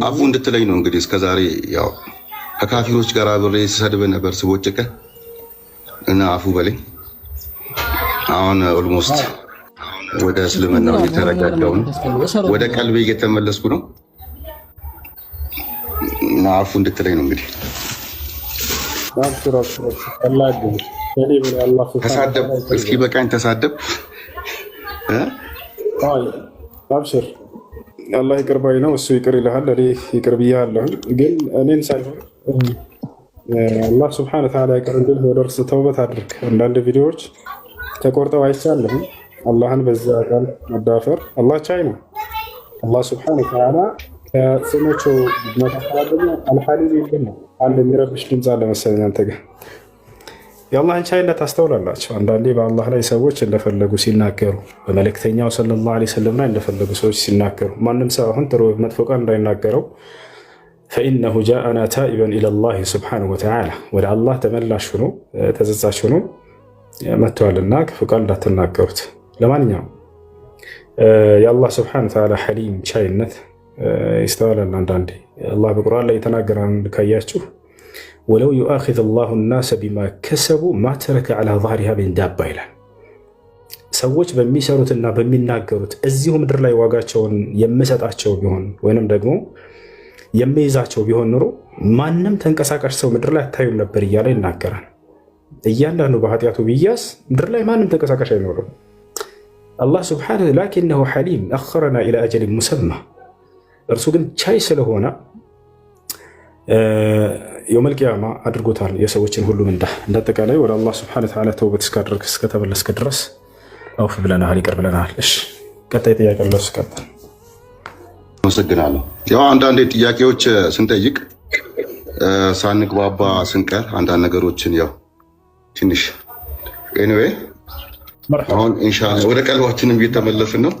አፉ እንድትለኝ ነው እንግዲህ እስከዛሬ ያው ከካፊሮች ጋር አብሬ ስሰድብ ነበር ስቦጭቀ እና አፉ በለኝ። አሁን ኦልሞስት ወደ እስልምናው እየተረጋጋሁ ነው፣ ወደ ቀልቤ እየተመለስኩ ነው እና አፉ እንድትለኝ ነው እንግዲህ። ተሳደብ እስኪ በቃኝ፣ ተሳደብ። አብሽር አላህ ይቅር ባይ ነው፣ እሱ ይቅር ይልሃል። እኔ ይቅር ብያለሁ፣ ግን እኔን ሳይሆን አላህ ስብሐነ ወተዓላ ይቅር እንዲልህ ወደ እርሱ ተውበት አድርግ። አንዳንድ ቪዲዮዎች ተቆርጠው አይቻለሁ። አላህን በዛ ቃል መዳፈር አላህ ቻይ ነው። አላህ ስብሐነ ወተዓላ ከስሞቹ መካከል አልሐሊም የሚል ነው። አንድ የሚረብሽ ድምፅ አለ መሰለኝ አንተ ጋር። የአላህን ቻይነት አስተውላላቸው። አንዳንዴ በአላህ ላይ ሰዎች እንደፈለጉ ሲናገሩ፣ በመልእክተኛው ሰለላሁ ዐለይሂ ወሰለም ላይ እንደፈለጉ ሰዎች ሲናገሩ፣ ማንም ሰው አሁን ጥሩ መጥፎ ቃል እንዳይናገረው ፈኢነሁ ጃአና ታኢበን ኢለላህ ሱብሓነሁ ወተዓላ፣ ወደ አላህ ተመላሽ ሆኖ ተጸጻች ሆኖ መጥተዋልና ክፉ ቃል እንዳትናገሩት። ለማንኛውም የአላህ ስብሐነሁ ወተዓላ ሐሊም ቻይነት ይስተዋላል። አንዳንዴ አላህ በቁርአን ላይ የተናገረን ካያችሁ ወለው ዩአኺዙ ላሁ ናሰ ቢማ ከሰቡ ማ ተረከ ዐላ ظህሪሃ ሚን ዳባ ይላል። ሰዎች በሚሰሩትና በሚናገሩት እዚሁ ምድር ላይ ዋጋቸውን የምሰጣቸው ቢሆን ወይንም ደግሞ የሚይዛቸው ቢሆን ኑሮ ማንም ተንቀሳቃሽ ሰው ምድር ላይ አታዩም ነበር እያለ ይናገራል። እያንዳንዱ በኃጢአቱ ቢያዝ ምድር ላይ ማንም ተንቀሳቃሽ አይኖርም። አላህ ስብሓነሁ ላኪነሁ ሐሊም አኸረና ኢላ አጀሊን ሙሰማ፣ እርሱ ግን ቻይ ስለሆነ የውመል ቂያማ አድርጎታል የሰዎችን ሁሉ ምንዳ። እንዳጠቃላይ ወደ አላህ ስብሐነሁ ወተዓላ ተውበት እስካደረግክ እስከተመለስክ ድረስ አውፍ ብለናል፣ ይቅር ብለናል። እሺ ቀጣይ ጥያቄ ለሱ ቀጥል። አመሰግናለሁ። ያው አንዳንድ ጥያቄዎች ስንጠይቅ ሳንግባባ ስንቀር አንዳንድ ነገሮችን ያው ትንሽ ኤኒዌይ አሁን ኢንሻአላህ ወደ ቀልባችንም እየተመለስን ነው።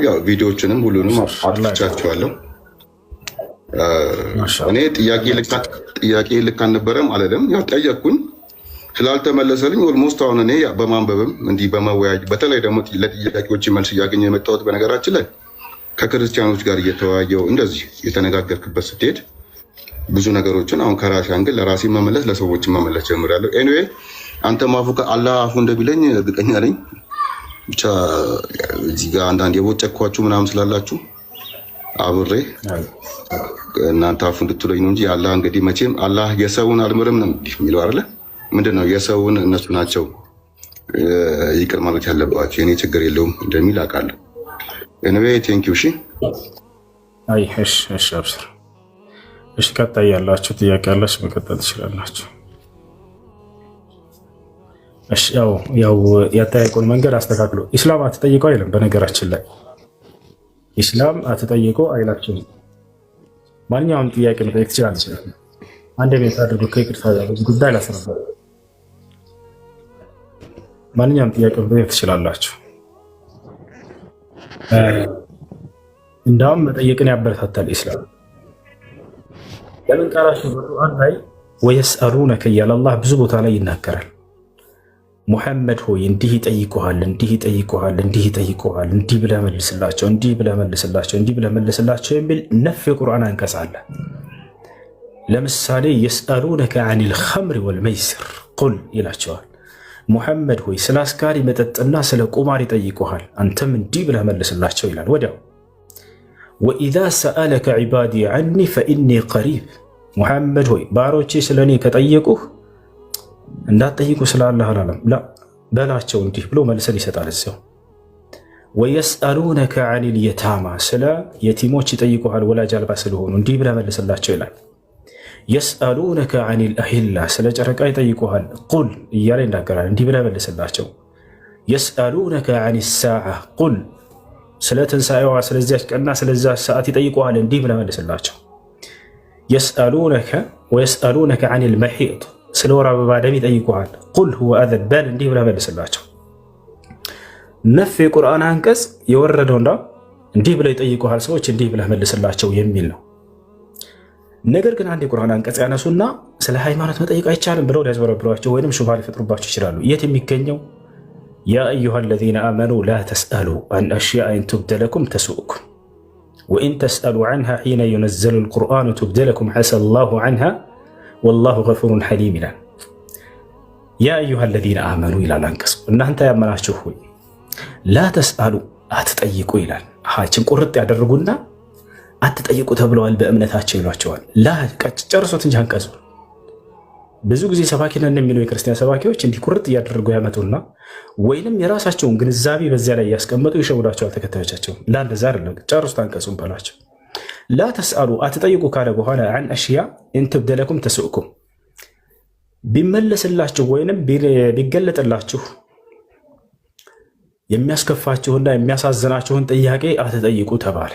ያው ቪዲዮዎችንም ሁሉንም አጥፍቻቸዋለሁ። እኔ ጥያቄ ልክ አልነበረም አለለም። ያው ጠየቅኩኝ ስላልተመለሰልኝ ኦልሞስት አሁን እኔ በማንበብም እንዲህ በመወያየት በተለይ ደግሞ ለጥያቄዎች መልስ እያገኘ የመጣሁት በነገራችን ላይ ከክርስቲያኖች ጋር እየተወያየው እንደዚህ የተነጋገርክበት ስትሄድ ብዙ ነገሮችን አሁን ከራሴ አንግል ለራሴ መመለስ ለሰዎች መመለስ ጀምሬያለሁ። ኤኒዌይ አንተ ማፉከ አላህ አፉ እንደቢለኝ እርግጠኛ ነኝ። ብቻ እዚህ ጋር አንዳንድ የቦጨኳችሁ ምናምን ስላላችሁ አብሬ እናንተ አፉ እንድትለኝ ነው እንጂ አላህ እንግዲህ መቼም አላህ የሰውን አልምርም ነው የሚለው አይደለ? ምንድነው የሰውን እነሱ ናቸው ይቅር ማለት ያለባቸው፣ የኔ ችግር የለውም እንደሚል አውቃለሁ። ኤኒዌይ ቴንክ ዩ። እሺ አይ እሺ አብሽር። እሺ ቀጣይ ያላችሁ ጥያቄ ያላችሁ መቀጠል ትችላላችሁ። እሺ ያው ያጠያየቁን መንገድ አስተካክሎ ኢስላም አትጠይቀው አይልም። በነገራችን ላይ ኢስላም አትጠይቀው አይላችሁም። ማንኛውም ጥያቄ መጠየቅ ትችላለች። አንድ ቤት አድርጎ ከይቅርታ ጋር ጉዳይ ላስረዳ። ማንኛውም ጥያቄ መጠየቅ ትችላላችሁ። እንዳውም መጠየቅን ያበረታታል ኢስላም። ለምን ቃላችሁ በቁርአን ላይ ወየስአሉነከ እያለ አላህ ብዙ ቦታ ላይ ይናገራል። ሙሐመድ ሆይ እንዲህ ይጠይቁሃል፣ እንዲህ ይጠይቁሃል፣ እንዲህ ይጠይቁሃል፣ እንዲህ ብለህ መልስላቸው፣ እንዲህ ብለህ መልስላቸው፣ እንዲህ ብለህ መልስላቸው የሚል ነፍ የቁርአን አንቀጽ አለ። ለምሳሌ የስአሉነከ አኒል ኸምሪ ወልመይሲር ቁል ይላቸዋል። ሙሐመድ ሆይ ስለ አስካሪ መጠጥና ስለ ቁማር ይጠይቁሃል፣ አንተም እንዲህ ብለህ መልስላቸው ይላል። ወዲያው ወኢዛ ሰአለከ ዒባዲ ዐኒ ፈኢኒ ቀሪብ፣ ሙሐመድ ሆይ ባሮቼ ስለ እኔ ከጠየቁህ እንዳትጠይቁ ስላለህ አላለም፣ ላ በላቸው እንዲህ ብሎ መልሰን ይሰጣል እዚያው። ወየስአሉነከ ዐኒል የታማ፣ ስለ የቲሞች ይጠይቁሃል ወላጅ አልባ ስለሆኑ እንዲህ ብለህ መልስላቸው ይላል። የስአሉነከ ዐኒል አሂላ፣ ስለ ጨረቃ ይጠይቁሃል ቁል እያለ ይናገራል፣ እንዲህ ብለህ መልስላቸው። የስአሉነከ ዐኒ ሳዓ ቁል፣ ስለ ትንሣኤዋ ስለዚያች ቀንና ስለዚያች ሰዓት ይጠይቁሃል፣ እንዲህ ብለህ መልስላቸው። ወየስአሉነከ ዐኒል መሒድ፣ ስለ ወር አበባ ደም ይጠይቁሃል ቁል ሁወ አዘን፣ በል እንዲህ ብለህ መልስላቸው። ነፍ የቁርአን አንቀጽ የወረደው እንዲህ ብለው ይጠይቁሃል ሰዎች እንዲህ ብለህ መልስላቸው የሚል ነው። ነገር ግን አንድ የቁርአን አንቀጽ ያነሱና ስለ ሃይማኖት መጠየቅ አይቻልም ብለው ሊያዝበረብሯቸው ወይም ሹብሃ ሊፈጥሩባቸው ይችላሉ። የት የሚገኘው ያ አዩሃ አለዚነ አመኑ ላ ተስአሉ አን አሽያእ ኢን ቱብደ ለኩም ተሱእኩም ወኢን ተስአሉ ዐንሃ ሒነ ዩነዘሉ ልቁርአኑ ቱብደ ለኩም ዐሳ ላሁ ዐንሃ ወላሁ ገፉሩን ሐሊም ይላል። ያ አዩሃ ለዚነ አመኑ ይላል አንቀጹ። እናንተ ያመናችሁ ሆይ ላ ተስአሉ አትጠይቁ ይላል። ችን ቁርጥ ያደርጉና አትጠይቁ ተብለዋል በእምነታቸው ይሏቸዋል። ላ ጨርሶት እንጂ አንቀጹ ብዙ ጊዜ ሰባኪ ነን የሚሉ የክርስቲያን ሰባኪዎች እንዲህ ቁርጥ እያደረጉ ያመጡና ወይንም የራሳቸውን ግንዛቤ በዚያ ላይ እያስቀመጡ ይሸውዳቸዋል ተከታዮቻቸው። ለአንደዛ አይደለም፣ ጨርሱት አንቀጹን በላቸው። ላ ተስአሉ አትጠይቁ ካለ በኋላ አን አሽያ ኢን ትብደ ለኩም ተስኡኩም ቢመለስላችሁ ወይንም ቢገለጥላችሁ የሚያስከፋችሁና የሚያሳዝናችሁን ጥያቄ አትጠይቁ ተባለ።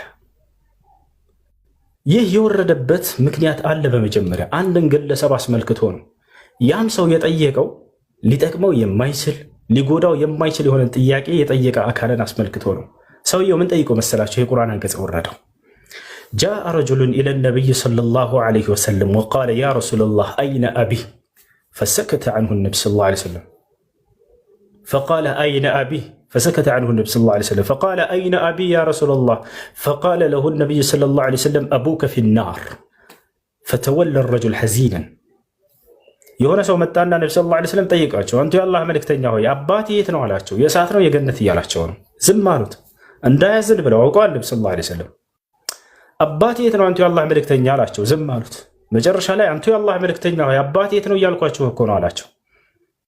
ይህ የወረደበት ምክንያት አለ። በመጀመሪያ አንድን ግለሰብ አስመልክቶ ነው። ያም ሰው የጠየቀው ሊጠቅመው የማይችል ሊጎዳው የማይችል የሆነ ጥያቄ የጠየቀ አካልን አስመልክቶ ነው። ሰውየው ምን ጠይቆ መሰላቸው? የቁርአን አንቀጽ ወረደው። ጃአ ረጁሉን ኢለ ነቢይ ሰለላሁ ዐለይሂ ወሰለም ወቃለ ያ ረሱለላህ አይነ አቢ ፈሰከተ ዐንሁ ነቢ ሰለላሁ ዐለይሂ ወሰለም ፈቃለ አይነ አቢ فسكت عنه النبي صلى الله عليه وسلم فقال أين أبي يا رسول الله فقال له النبي صلى الله عليه وسلم أبوك في النار فتولى الرجل حزينا የሆነ ሰው መጣና ነብዩ ሰለላሁ ዐለይሂ ወሰለም ጠይቃቸው አንተ የአላህ መልእክተኛ ሆይ አባቴ የት ነው አላቸው። የእሳት ነው የገነት እያላቸው ነው። ዝም አሉት እንዳያዝን ብለው አውቀዋል። ነብዩ ሰለላሁ ዐለይሂ ወሰለም አባቴ የት ነው አንተ የአላህ መልእክተኛ አላቸው። ዝም አሉት። መጨረሻ ላይ አንተ የአላህ መልእክተኛ ሆይ አባቴ የት ነው እያልኳቸው እኮ ነው አላቸው።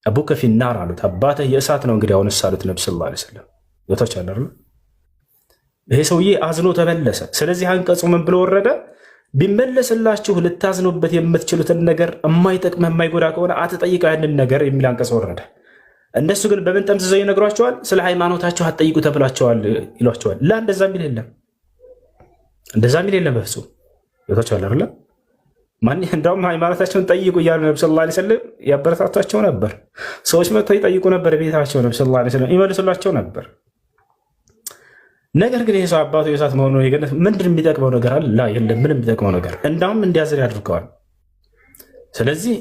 አቡከ ፊናር አሉት። አባትህ የእሳት ነው እንግዲህ አሁንስ አሉት ነብዩ ሰለላሁ ዐለይሂ ወሰለም። ወታች አለ። ይሄ ሰውዬ አዝኖ ተመለሰ። ስለዚህ አንቀጹ ምን ብሎ ወረደ? ቢመለስላችሁ ልታዝኑበት የምትችሉትን ነገር የማይጠቅም የማይጎዳ ከሆነ አትጠይቁ ያንን ነገር የሚል አንቀጽ ወረደ። እነሱ ግን በምን ጠምዝዘው ይነግሯቸዋል? ስለ ሃይማኖታችሁ አትጠይቁ ተብላቸዋል ይሏቸዋል። ላ እንደዛ የሚል የለም፣ እንደዛ የሚል የለም በፍጹም። ወታች አለ አይደል? ማን እንዳውም ሃይማኖታቸውን ጠይቁ እያሉ ነብዩ ሰለላሁ ዐለይሂ ወሰለም ያበረታቷቸው ነበር። ሰዎች መጥተው ይጠይቁ ነበር ቤታቸው፣ ነብዩ ሰለላሁ ዐለይሂ ወሰለም ይመልሱላቸው ነበር። ነገር ግን ይሄ ሰው አባቱ የእሳት መሆኑ የገነት ምንድን የሚጠቅመው ነገር አለ? ላ የለም፣ ምንም የሚጠቅመው ነገር እንዳውም እንዲያዝን ያድርገዋል። ስለዚህ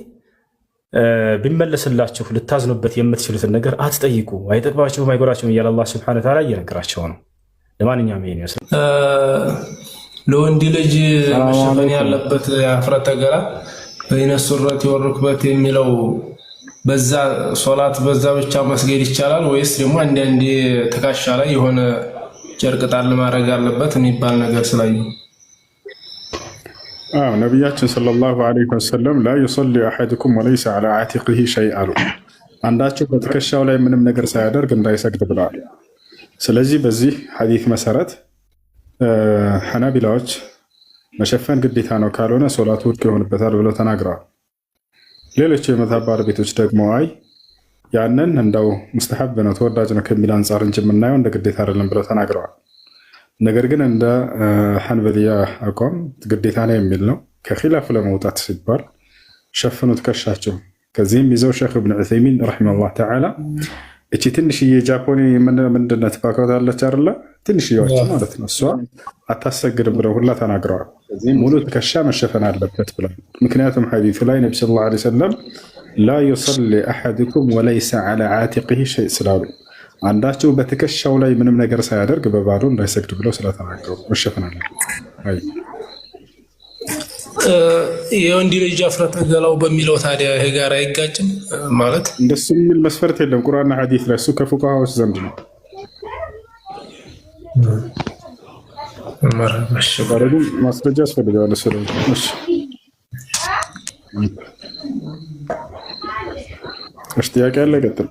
ቢመለስላችሁ ልታዝኑበት የምትችሉትን ነገር አትጠይቁ፣ አይጠቅማችሁም አይጎዳችሁም እያለ አላህ ሱብሓነሁ ወተዓላ እየነገራቸው ነው። ለማንኛውም ይሄን ይመስላል። ለወንድ ልጅ መሸፈን ያለበት የሀፍረተ ገላ በይነ ሱረት ወርክበት የሚለው በዛ ሶላት በዛ ብቻ መስገድ ይቻላል ወይስ ደግሞ አንዳንዴ ትከሻ ላይ የሆነ ጨርቅ ጣል ማድረግ አለበት የሚባል ነገር ስላዩ? ነቢያችን ሰለላሁ ዐለይሂ ወሰለም ላ ዩሰሊ አሐዱኩም ወለይሰ ዐላ ዓቲቂሂ ሸይእ አሉ። አንዳቸው በትከሻው ላይ ምንም ነገር ሳያደርግ እንዳይሰግድ ብለዋል። ስለዚህ በዚህ ሐዲስ መሰረት ሐናቢላዎች መሸፈን ግዴታ ነው ካልሆነ ሶላቱ ውድቅ ይሆንበታል ብለው ተናግረዋል። ሌሎች የመዝሀብ ባለቤቶች ደግሞ አይ ያንን እንደው ሙስተሐብ ነው ተወዳጅ ነው ከሚል አንጻር እንጂ የምናየው እንደ ግዴታ አይደለም ብለው ተናግረዋል። ነገር ግን እንደ ሐንበሊያ አቋም ግዴታ ነው የሚል ነው። ከኺላፍ ለመውጣት ሲባል ሸፍኑ ትከሻቸው። ከዚህም ይዘው ሼክ ኢብኑ ዑሰይሚን ረሒመሁላህ ተዓላ እቺ ትንሽዬ ጃፖኒ ምንድነት ባካውታለች አይደለ? ትንሽዬዎች ማለት ነው። እሷ አታሰግድም ብለው ሁላ ተናግረዋል። ሙሉ ትከሻ መሸፈን አለበት ብለው ምክንያቱም ሐዲሱ ላይ ነብዩ ሰለላሁ ዐለይሂ ወሰለም ላ ዩሰሊ አሐዱኩም ወለይሰ ዐላ ዓቲቂሂ ሸይእ ስላሉ አንዳቸው በትከሻው ላይ ምንም ነገር ሳያደርግ በባዶ እንዳይሰግድ ብለው ስለተናገሩ መሸፈን አለበት። የወንድ ልጅ ሀፍረተ ገላው በሚለው ታዲያ ይሄ ጋር አይጋጭም ማለት? እንደሱ የሚል መስፈርት የለም ቁርአንና ሐዲስ ላይ። እሱ ከፉቃሃዎች ዘንድ ነው። ማረጋገጥ ማስረጃ ያስፈልጋል። እሺ ጥያቄ አለ? ቀጥል።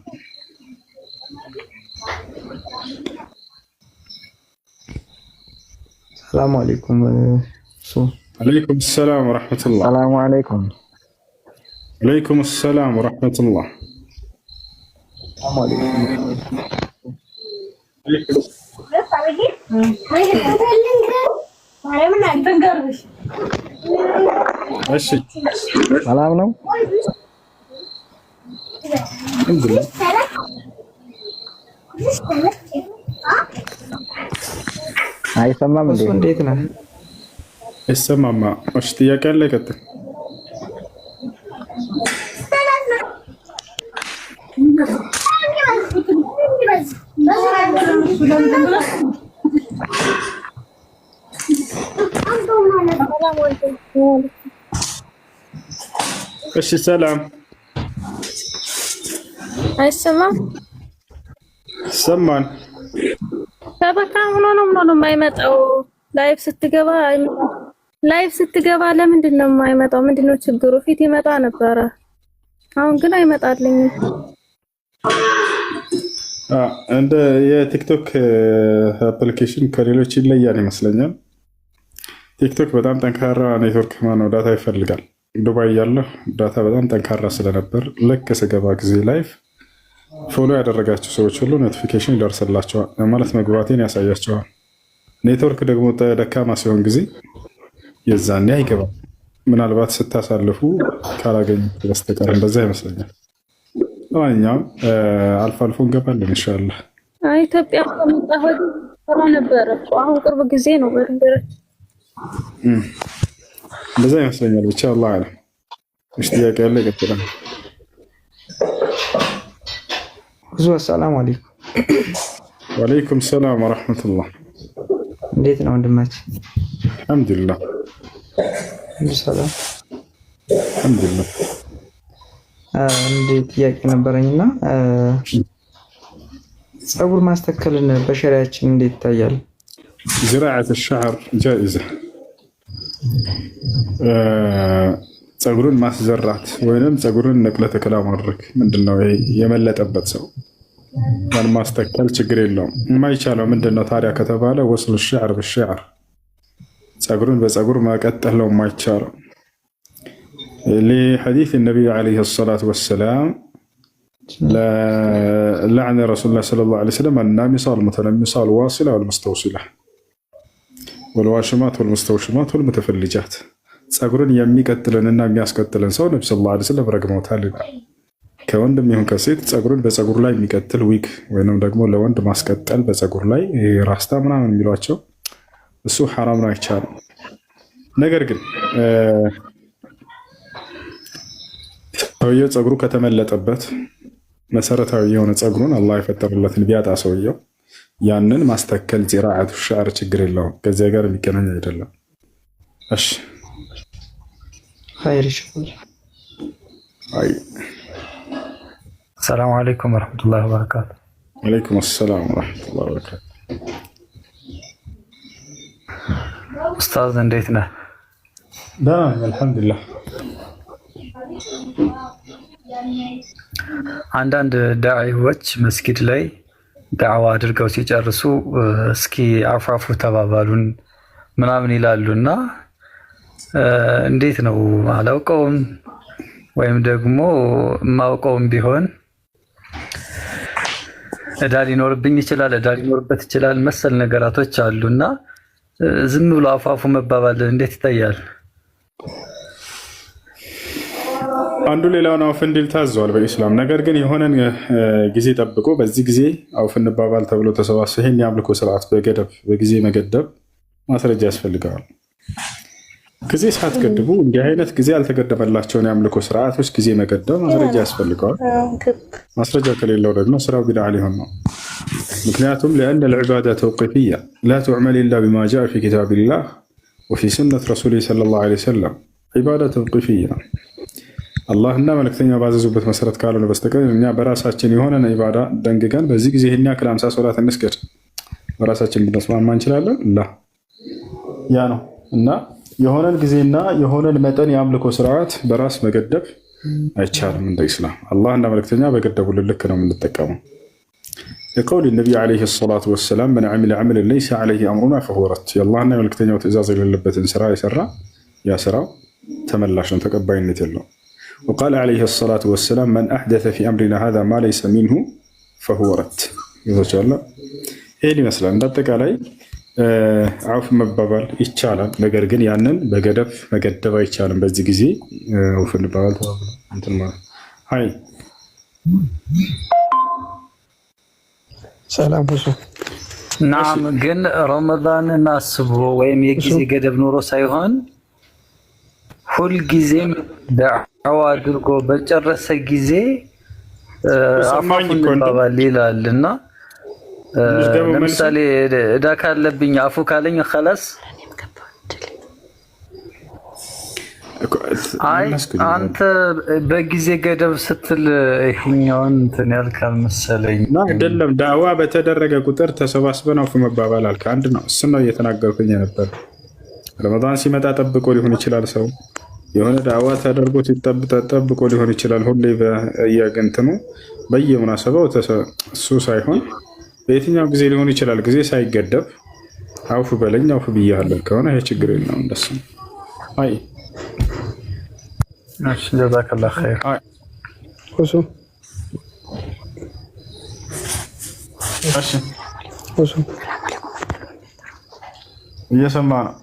ሰላም አለይኩም። عليكم السلام ورحمة الله. السلام عليكم. عليكم السلام ورحمة الله. السلام عليكم. ماشي. سلام ነው? الحمد لله. አይሰማም እንዴ? እንዴት ነህ? ይሰማማ። እሺ ጥያቄ አለ? ቀጥል። ሰላም አለይኩም። እሺ ሰላም አይሰማም? ሰማን። ሰበካ ሆኖ ነው የማይመጣው። ላይቭ ስትገባ ለምንድን ነው የማይመጣው? ምንድነው ችግሩ? ፊት ይመጣ ነበረ፣ አሁን ግን አይመጣልኝም። እንደ የቲክቶክ አፕሊኬሽን ከሌሎች ይለያል ይመስለኛል። ቲክቶክ በጣም ጠንካራ ኔትወርክ ዳታ ይፈልጋል። ዱባይ ያለሁ ዳታ በጣም ጠንካራ ስለነበር ልክ ስገባ ጊዜ ላይቭ ፎሎ ያደረጋቸው ሰዎች ሁሉ ኖቲፊኬሽን ይደርስላቸዋል ማለት መግባቴን ያሳያቸዋል። ኔትወርክ ደግሞ ደካማ ሲሆን ጊዜ የዛኔ አይገባም። ምናልባት ስታሳልፉ ካላገኙ በስተቀር እንደዛ ይመስለኛል። ለማንኛውም አልፎ አልፎ እንገባለን ኢንሻአላህ። ኢትዮጵያ ከመጣሁ ወዲህ ነበረ። አሁን ቅርብ ጊዜ ነው በነገራችን እንደዛ ይመስለኛል። ብቻ አላህ አለም። እሺ ጥያቄ ያለ ይቀጥላል። ሰላም አለይኩም። ወአለይኩም ሰላም ወራህመቱላህ። እንዴት ነው ወንድማችን? አልሐምዱሊላህ ሰላም አልሐምዱሊላህ። አንድ ጥያቄ ነበረኝና ፀጉር ማስተከልን በሸሪያችን እንዴት ይታያል? زراعة الشعر جائزة። ፀጉርን ማስዘራት ወይንም ፀጉርን ነቅለ ተከላ ማድረግ ምንድነው? የመለጠበት ሰው ያን ማስተከል ችግር የለውም። የማይቻለው ምንድነው ታዲያ ከተባለ ወስል الشعر بالشعر ፀጉርን በፀጉር ማቀጠል ነው የማይቻለው። لحديث النبي عليه الصلاة والسلام لعن رسول الله صلى الله عليه وسلم النامصة والمتنمصة والواصلة والمستوصلة والواشمات والمستوشمات والمتفلجات ፀጉርን የሚቀጥልንና የሚያስቀጥልን ሰው ነብዩ ሰለላሁ ዐለይሂ ወሰለም ረግመውታል ይላል። ከወንድም ይሁን ከሴት ፀጉርን በፀጉር ላይ የሚቀጥል ዊግ ወይንም ደግሞ ለወንድ ማስቀጠል በፀጉር ላይ ራስታ ምናምን የሚሏቸው እሱ ሐራም ነው፣ አይቻልም። ነገር ግን ሰውየው ፀጉሩ ከተመለጠበት መሰረታዊ የሆነ ፀጉሩን አላህ የፈጠረለትን ቢያጣ ሰውየው ያንን ማስተከል ዚራዓቱ ሸዕር ችግር የለውም። ከዚያ ጋር የሚገናኝ አይደለም። እሺ ኸይር ይሽኩር። አይ ሰላም አለይኩም ወራህመቱላሂ ወበረካቱ። ወአለይኩም ሰላም ወራህመቱላሂ ወበረካቱ። ኡስታዝ እንዴት ነህ? ደህና ነኝ አልሐምዱሊላህ። አንዳንድ ዳዒዎች መስጊድ ላይ ዳዕዋ አድርገው ሲጨርሱ እስኪ አፋፉ ተባባሉን ምናምን ይላሉና እንዴት ነው? አላውቀውም ወይም ደግሞ የማውቀውም ቢሆን እዳ ሊኖርብኝ ይችላል፣ እዳ ሊኖርበት ይችላል መሰል ነገራቶች አሉና ዝም ብሎ አፋፉ መባባል እንዴት ይታያል? አንዱ ሌላውን አውፍ እንዲል ታዘዋል በኢስላም። ነገር ግን የሆነን ጊዜ ጠብቆ በዚህ ጊዜ አውፍ እንባባል ተብሎ ተሰባስበው ይሄን የአምልኮ ስርዓት በጊዜ መገደብ ማስረጃ ያስፈልገዋል። ጊዜ ሳትገድቡ እንዲህ አይነት ጊዜ ያልተገደበላቸውን የአምልኮ ስርዓቶች ጊዜ መገደብ ማስረጃ ያስፈልገዋል። ማስረጃ ከሌለው ደግሞ ስራው ቢድዓ ሊሆን ነው። ምክንያቱም لأن العبادة توقيفية لا تعمل إلا بما جاء في كتاب الله وفي سنة رسوله صلى الله عليه وسلم عبادة توقيفية አላህና መልእክተኛው ባዘዙበት መሰረት ካልሆነ በስተቀር እኛ በራሳችን የሆነን ኢባዳ ደንግገን በዚህ ጊዜ ይሄን ያክል 50 ሶላት እንስገድ በራሳችን ብንስማማ እንችላለን? ያ ነው እና የሆነን ጊዜና የሆነን መጠን የአምልኮ ስርዓት በራስ መገደብ አይቻልም። እንደ ኢስላም አላህና መልእክተኛ በገደቡልን ልክ ነው የምንጠቀመው። የቀውል ነብዩ አለይሂ ሰላቱ ወሰላም من عمل عملا ليس عليه امرنا فهو رد የአላህና መልእክተኛው ትእዛዝ የሌለበትን ስራ የሰራ ያ ስራው ተመላሽ ነው፣ ተቀባይነት የለውም። وقال عليه الصلاة والسلام من أحدث في أمرنا هذا ما ليس منه فهو رد ይዘቻለ ይሄ ይመስላል። እንደተቃላይ አውፍ መባባል ይቻላል፣ ነገር ግን ያንን በገደብ መገደብ አይቻልም። በዚህ ጊዜ አውፍ እንባባል እንትን ማለት አይ ሰላም ሁሉ ናም ግን ረመዳንን አስቦ ወይም የጊዜ ገደብ ኖሮ ሳይሆን ሁልጊዜም ዳዕዋ አድርጎ በጨረሰ ጊዜ አፋፉ እንባባል ይላልና ለምሳሌ እዳ ካለብኝ አፉ ካለኝ خلاص አንተ በጊዜ ገደብ ስትል ይሄኛውን እንትን ያልካል መሰለኝ። አይደለም ዳዋ በተደረገ ቁጥር ተሰባስበን አውፍ መባባል አልክ። አንድ ነው። እሱ ነው እየተናገርኩኝ ነበር። ረመዳን ሲመጣ ጠብቆ ሊሆን ይችላል ሰው የሆነ ዳዋ ተደርጎ ጠብቆ ሊሆን ይችላል። ሁሌ በየግንትኑ በየሙናሰባው እሱ ሳይሆን በየትኛው ጊዜ ሊሆን ይችላል። ጊዜ ሳይገደብ አውፍ በለኝ አውፍ ብያለሁ ከሆነ ይሄ ችግር የለውም። እንደሱ አይ እሺ ጀዛከላህ ኸይር። እሺ እሺ እየሰማ ነው።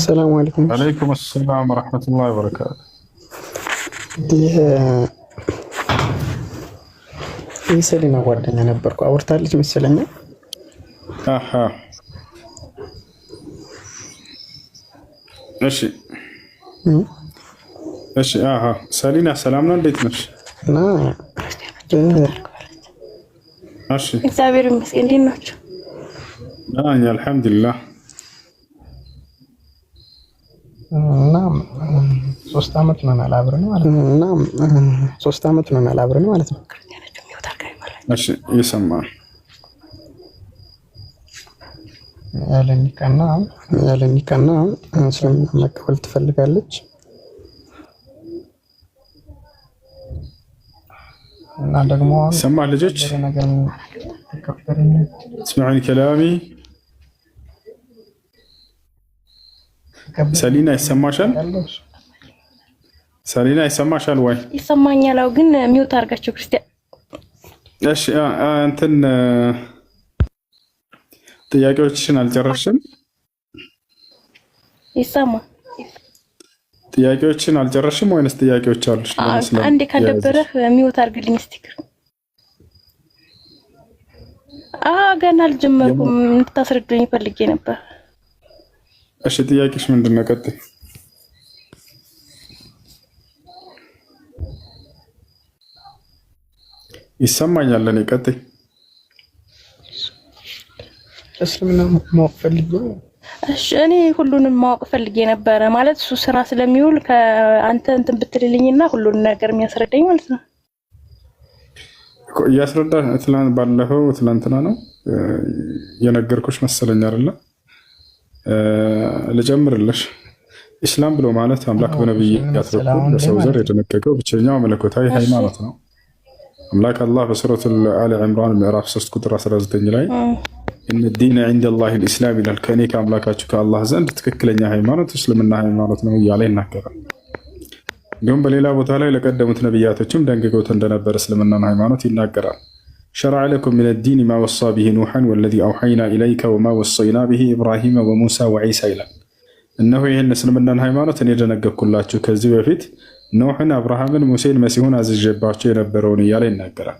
ሰላም አለይኩም። ወአለይኩም ሰላም ወራህመቱላሂ ወበረካቱ። ይህ ሰሊና ጓደኛ ነበርኩ አውርታለች መሰለኝ። አሃ እሺ እሺ። አሃ ሰሊና ሰላም ነው፣ እንዴት ነሽ? እሺ እግዚአብሔር ይመስገን። እንዴት ናችሁ? አኛ አልሐምዱሊላህ። እና 3 ዓመት ሆነናል አብረን ማለት ነው። እና 3 ዓመት ሆነናል አብረን ማለት ነው። እሺ እየሰማ ያለ ኒካና እስልምና መቀበል ትፈልጋለች እና ደግሞ ሰማ ልጆች اسمعوني كلامي ሰሊና ይሰማሻል? ሰሊና ይሰማሻል ወይ? ይሰማኛል። አው ግን ሚውት አድርጋችሁ ክርስቲያን። እሺ እንትን ጥያቄዎችሽን አልጨረስሽም? ይሰማ ጥያቄዎችን አልጨረስሽም ወይንስ ጥያቄዎች አሉሽ? አንዴ ካደበረህ ሚውት አድርግልኝ ስቲከር። ገና አልጀመርኩም፣ እንድታስረዱኝ ፈልጌ ነበር። እሺ ጥያቄሽ ምንድን ነው? ቀጥይ። ይሰማኛል እኔ። ቀጥይ። እስልምና ማወቅ ፈልጌ። እሺ እኔ ሁሉንም ማወቅ ፈልጌ ነበር ማለት እሱ ስራ ስለሚውል ከአንተ እንትን ብትልልኝና ሁሉን ነገር የሚያስረዳኝ ማለት ነው። እያስረዳ ባለፈው ትላንትና ነው የነገርኩሽ መሰለኝ አይደለ? ልጀምርልሽ። ኢስላም ብሎ ማለት አምላክ በነብያት በኩል ለሰው ዘር የደነገገው ብቸኛው መለኮታዊ ሃይማኖት ነው። አምላክ አላህ በሱረቱ አሊ ዒምራን ምዕራፍ 3 ቁጥር 19 ላይ ኢነ ዲነ ዒንደላሂ አልኢስላም ይላል። ከእኔ ከአምላካችሁ ከአላህ ዘንድ ትክክለኛ ሃይማኖት እስልምና ሃይማኖት ነው እያለ ይናገራል። እንዲሁም በሌላ ቦታ ላይ ለቀደሙት ነቢያቶችም ደንግገውት እንደነበር እስልምናን ሃይማኖት ይናገራል። ሸረዐ ለኩም ሚነ ዲን ማ ወሳ ቢሂ ኑሐን ወለዚ አውሐይና ኢለይከ ወማ ወሰይና ቢሂ ኢብራሂመ ወሙሳ ወዒሳ ይላል። እነሆ ይህን እስልምናን ሃይማኖት እኔ ደነገግኩላችሁ ከዚህ በፊት ኖሕን፣ አብርሃምን፣ ሙሴን፣ መሲሁን አዝዤባቸው የነበረውን እያለ ይናገራል።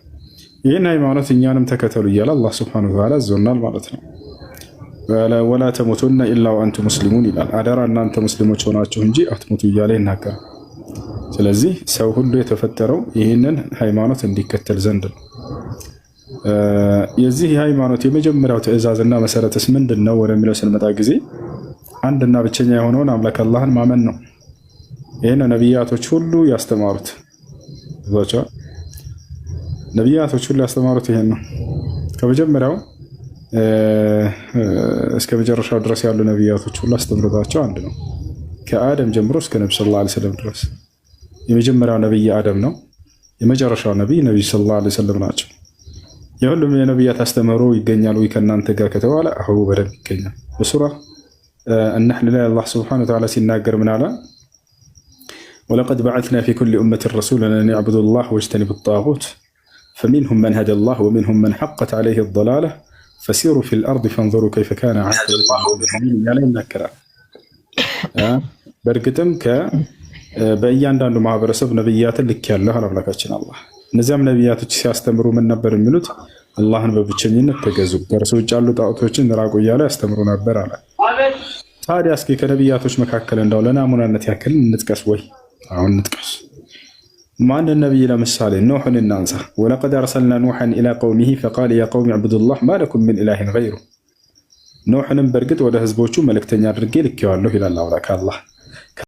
ይህን ሃይማኖት እኛንም ተከተሉ እያለ አላህ ሱብሓነሁ ወተዓላ አዞናል ማለት ነው። ወላ ተሙቱነ ኢላ ወአንቱም ሙስሊሙን ይላል። አደራ እናንተ ሙስሊሞች ሆናችሁ እንጂ አትሙቱ እያለ ይናገራል። ስለዚህ ሰው ሁሉ የተፈጠረው ይህንን ሃይማኖት እንዲከተል ዘንድ ነው። የዚህ ሃይማኖት የመጀመሪያው ትዕዛዝና መሰረትስ ምንድን ነው ወደሚለው ስንመጣ ጊዜ አንድና ብቸኛ የሆነውን አምላክ አላህን ማመን ነው። ይህን ነቢያቶች ሁሉ ያስተማሩት ነቢያቶች ሁሉ ያስተማሩት ይሄን ነው። ከመጀመሪያው እስከ መጨረሻው ድረስ ያሉ ነቢያቶች ሁሉ አስተምሮታቸው አንድ ነው። ከአደም ጀምሮ እስከ ነብዩ ሰለላሁ ዐለይሂ ወሰለም ድረስ የመጀመሪያው ነብይ አደም ነው። የመጨረሻው ነብይ ነብዩ ሰለላሁ ዐለይሂ ወሰለም ናቸው። የሁሉም የነቢያት አስተምህሮ ይገኛል ወይ ከእናንተ ጋር ከተባለ አሁ በደንብ ይገኛል። በሱራ النحل ላይ አላህ ሱብሓነሁ ወተዓላ ሲናገር ምን አለ? ወለቀድ በዐትና ፊ ኩሊ ኡመቲን ረሱለን አን ያዕቡዱ ላህ ወጅተኒቡ ጣጉት ፈሚንሁም መን ሀደ ላህ ወሚንሁም መን ሐቀት ዐለይሂ ضላለህ ፈሲሩ ፊል አርድ ፈንዙሩ ከይፈ ካነ ዐቂበቱ ልሙጅሪሚን እያለ ይናገራል። በእርግጥም በእያንዳንዱ ማህበረሰብ ነብያትን ልክ ያለው አምላካችን አላህ። እነዚያም ነብያቶች ሲያስተምሩ ምን ነበር የሚሉት? አላህን በብቸኝነት ተገዙ፣ ከእርሱ ውጭ ያሉ ጣዖቶችን ራቁ እያለ ያስተምሩ ነበር አለ። ታዲያ እስኪ ከነብያቶች መካከል እንደው ለናሙናነት ያክል እንጥቀስ ወይ? አሁን እንጥቀስ። ማንን ነብይ? ለምሳሌ ኑሕን እናንሳ። ወለቀድ አርሰልና ኑሐን ኢላ ቀውሚሂ ፈቃለ ያ ቀውሚ ዕቡዱላህ ማ ለኩም ሚን ኢላሂን ገይሩ። ኑሕንም በእርግጥ ወደ ህዝቦቹ መልእክተኛ አድርጌ ልኬዋለሁ ይላል አምላክ አላህ።